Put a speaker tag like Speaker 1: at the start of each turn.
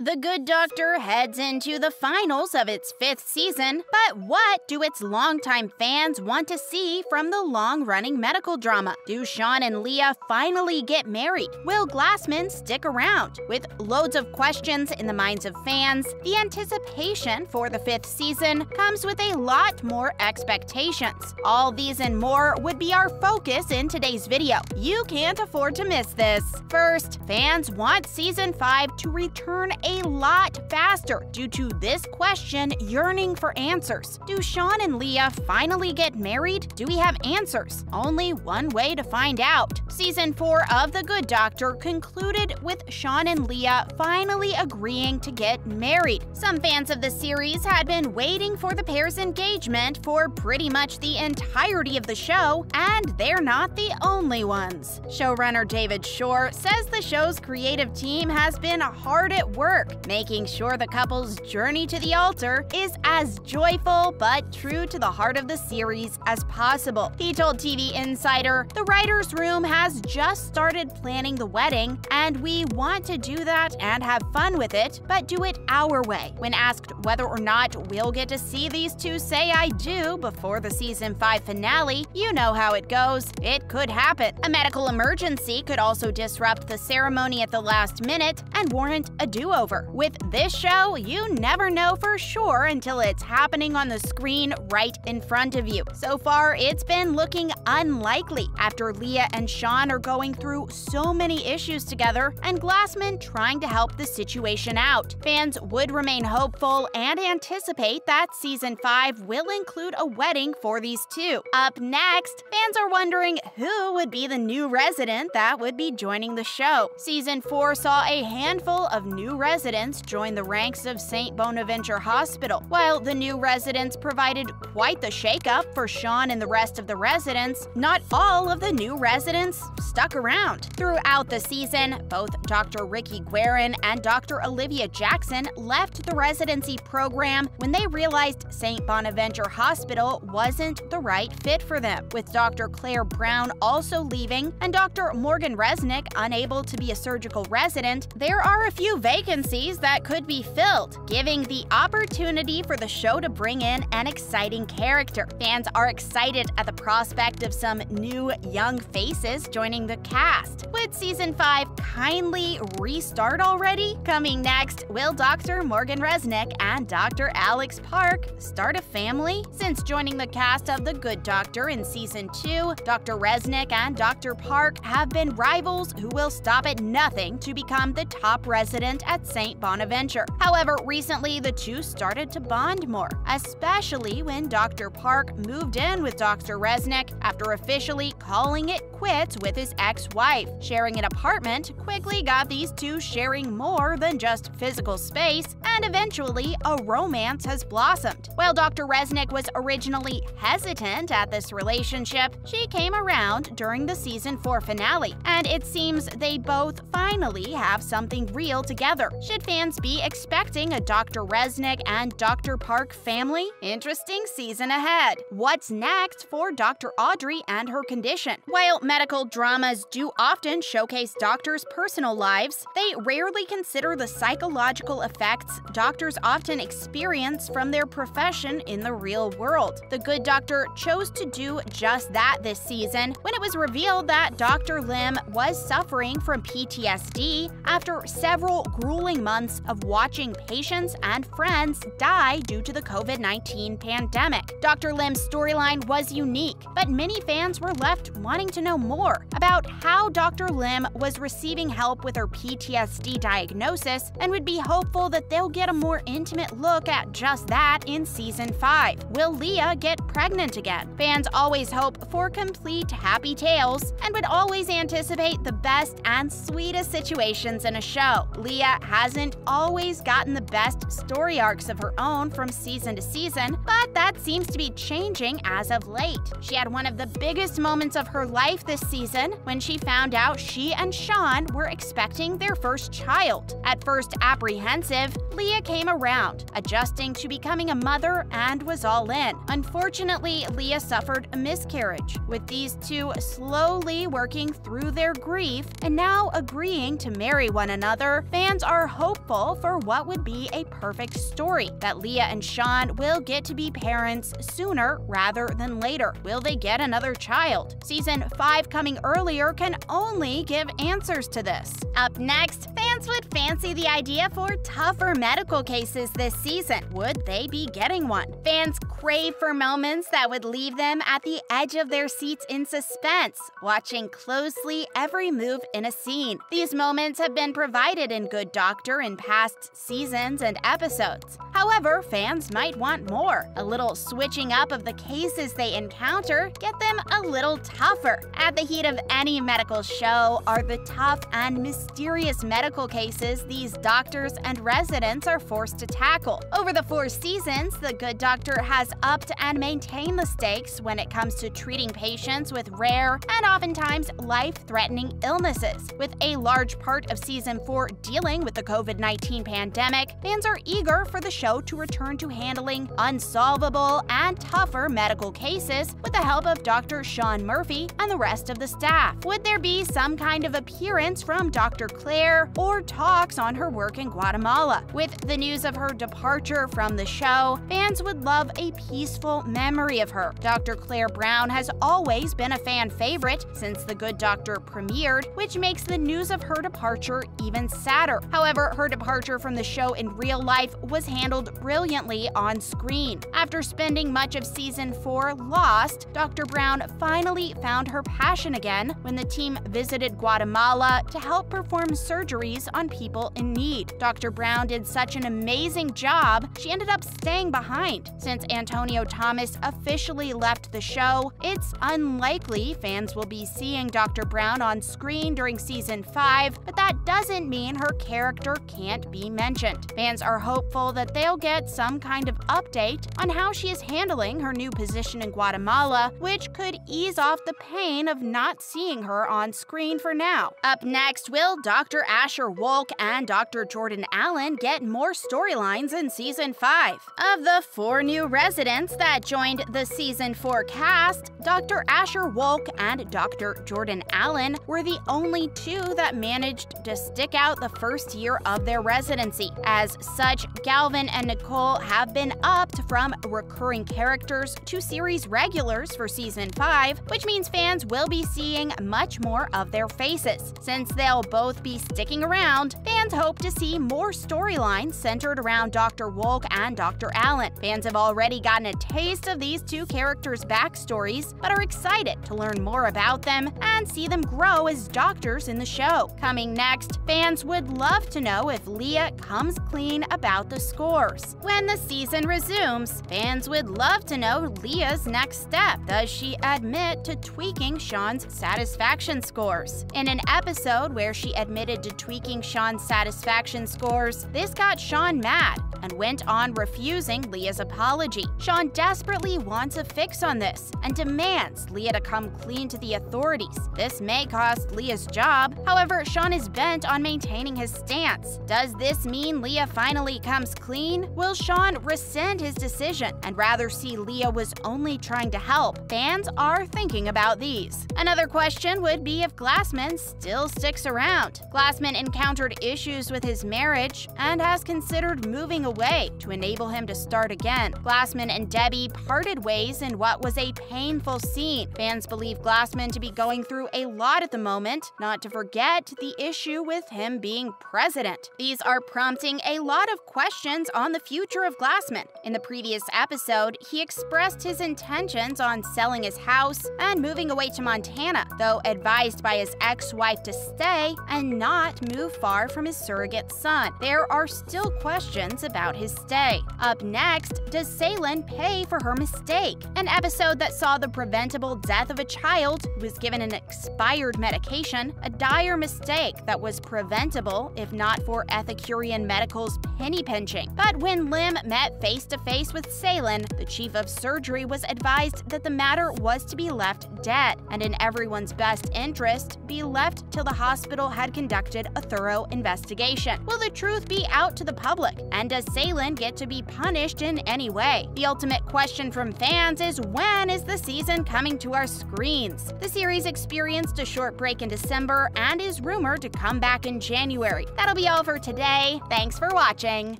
Speaker 1: The Good Doctor heads into the finals of its 5th season, but what do its longtime fans want to see from the long-running medical drama? Do Sean and Leah finally get married? Will Glassman stick around? With loads of questions in the minds of fans, the anticipation for the 5th season comes with a lot more expectations. All these and more would be our focus in today's video. You can't afford to miss this. First, fans want Season 5 to return a lot faster due to this question yearning for answers. Do Sean and Leah finally get married? Do we have answers? Only one way to find out. Season 4 of The Good Doctor concluded with Sean and Leah finally agreeing to get married. Some fans of the series had been waiting for the pair's engagement for pretty much the entirety of the show, and they're not the only ones. Showrunner David Shore says the show's creative team has been hard at work, making sure the couple's journey to the altar is as joyful but true to the heart of the series as possible. He told TV Insider, "The writer's room has just started planning the wedding, and we want to do that and have fun with it, but do it our way." When asked whether or not we'll get to see these two say "I do" before the Season 5 finale, you know how it goes. It could happen. A medical emergency could also disrupt the ceremony at the last minute and warrant a do-over. With this show, you never know for sure until it's happening on the screen right in front of you. So far, it's been looking unlikely after Leah and Sean are going through so many issues together and Glassman trying to help the situation out. Fans would remain hopeful and anticipate that Season 5 will include a wedding for these two. Up next, fans are wondering who would be the new resident that would be joining the show. Season 4 saw a handful of new residents join the ranks of St. Bonaventure Hospital. While the new residents provided quite the shakeup for Sean and the rest of the residents, not all of the new residents stuck around. Throughout the season, both Dr. Ricky Guerin and Dr. Olivia Jackson left the residency program when they realized St. Bonaventure Hospital wasn't the right fit for them. With Dr. Claire Brown also leaving and Dr. Morgan Resnick unable to be a surgical resident, there are a few vacancies that could be filled, giving the opportunity for the show to bring in an exciting character. Fans are excited at the prospect of some new young faces joining the cast. Would Season 5 kindly restart already? Coming next, will Dr. Morgan Resnick and Dr. Alex Park start a family? Since joining the cast of The Good Doctor in Season 2, Dr. Resnick and Dr. Park have been rivals who will stop at nothing to become the top resident at St. Bonaventure. However, recently the two started to bond more, especially when Dr. Park moved in with Dr. Resnick after officially calling it quits with his ex-wife. Sharing an apartment quickly got these two sharing more than just physical space, and eventually a romance has blossomed. While Dr. Resnick was originally hesitant at this relationship, she came around during the Season 4 finale, and it seems they both finally have something real together. Should fans be expecting a Dr. Resnick and Dr. Park family? Interesting season ahead. What's next for Dr. Audrey and her condition? While medical dramas do often showcase doctors' personal lives, they rarely consider the psychological effects doctors often experience from their profession in the real world. The Good Doctor chose to do just that this season when it was revealed that Dr. Lim was suffering from PTSD after several grueling months of watching patients and friends die due to the COVID-19 pandemic. Dr. Lim's storyline was unique, but many fans were left wanting to know more about how Dr. Lim was receiving help with her PTSD diagnosis and would be hopeful that they'll get a more intimate look at just that in Season 5. Will Leah get pregnant again? Fans always hope for complete happy tales and would always anticipate the best and sweetest situations in a show. Leah hasn't always gotten the best story arcs of her own from season to season, but that seems to be changing as of late. She had one of the biggest moments of her life this season when she found out she and Sean were expecting their first child. At first apprehensive, Leah came around, adjusting to becoming a mother, and was all in. Unfortunately, Leah suffered a miscarriage, with these two slowly working through their grief and now agreeing to marry one another. Fans are hopeful for what would be a perfect story, that Leah and Sean will get to be parents sooner rather than later. Will they get another child? Season 5 coming earlier can only give answers to this. Up next, fans would fancy the idea for tougher medical cases this season. Would they be getting one? Fans crave for moments that would leave them at the edge of their seats in suspense, watching closely every move in a scene. These moments have been provided in Good Doctor in past seasons and episodes. However, fans might want more. A little switching up of the cases they encounter get them a little tougher. At the heat of any medical show are the tough and mysterious medical cases these doctors and residents are forced to tackle. Over the 4 seasons, The Good Doctor has upped and maintained the stakes when it comes to treating patients with rare and oftentimes life-threatening illnesses. With a large part of Season 4 dealing with the COVID-19 pandemic, fans are eager for the show to return to handling unsolvable and tougher medical cases with the help of Dr. Sean Murphy and the rest of the staff. Would there be some kind of appearance from Dr. Claire or talks on her work in Guatemala? With the news of her departure from the show, fans would love a peaceful memory of her. Dr. Claire Brown has always been a fan favorite since The Good Doctor premiered, which makes the news of her departure even sadder. However, her departure from the show in real life was handled brilliantly on screen. After spending much of Season 4 lost, Dr. Brown finally found her passion again when the team visited Guatemala to help perform surgeries on people in need. Dr. Brown did such an amazing job, she ended up staying behind. Since Antonio Thomas officially left the show, it's unlikely fans will be seeing Dr. Brown on screen during Season 5, but that doesn't mean her character can't be mentioned. Fans are hopeful that they'll get some kind of update on how she is handling her new position in Guatemala, which could ease off the pain of not seeing her on screen for now. Up next, will Dr. Asher Wolk and Dr. Jordan Allen get more storylines in Season 5? Of the 4 new residents that joined the Season 4 cast, Dr. Asher Wolk and Dr. Jordan Allen were the only 2 that managed to stick out the first year of their residency. As such, Galvin and Nicole have been upped from recurring characters to series regulars for Season 5, which means fans will be seeing much more of their faces. Since they'll both be sticking around, fans hope to see more storylines centered around Dr. Wolk and Dr. Allen. Fans have already gotten a taste of these 2 characters' backstories, but are excited to learn more about them and see them grow as doctors in the show. Coming next, fans would love to know if Leah comes clean about the scores. When the season resumes, fans would love to know Leah's next step. Does she admit to tweaking Sean's satisfaction scores? In an episode where she admitted to tweaking Sean's satisfaction scores, this got Sean mad and went on refusing Leah's apology. Sean desperately wants a fix on this and demands Leah to come clean to the authorities. This may cost Leah's job. However, Sean is bent on maintaining his stance. Does this mean Leah finally comes clean? Will Sean rescind his decision and rather see Leah was only trying to help? Fans are thinking about these. Another question would be if Glassman still sticks around. Glassman encountered issues with his marriage and has considered moving away to enable him to start again. Glassman and Debbie parted ways in what was a painful scene. Fans believe Glassman to be going through a lot at the moment, not to forget the issue with him being president. These are prompting a lot of questions on the future of Glassman. In the previous episode, he expressed his intentions on selling his house and moving away to Montana, though advised by his ex-wife to stay and not move far from his surrogate son. There are still questions about his stay. Up next, does Salen pay for her mistake? An episode that saw the preventable death of a child who was given an expired medication, a dire mistake that was preventable if not for Ethicurian Medical's penny pinching. But But when Lim met face-to-face with Salin, the chief of surgery was advised that the matter was to be left dead, and in everyone's best interest, be left till the hospital had conducted a thorough investigation. Will the truth be out to the public? And does Salin get to be punished in any way? The ultimate question from fans is, when is the season coming to our screens? The series experienced a short break in December and is rumored to come back in January. That'll be all for today. Thanks for watching.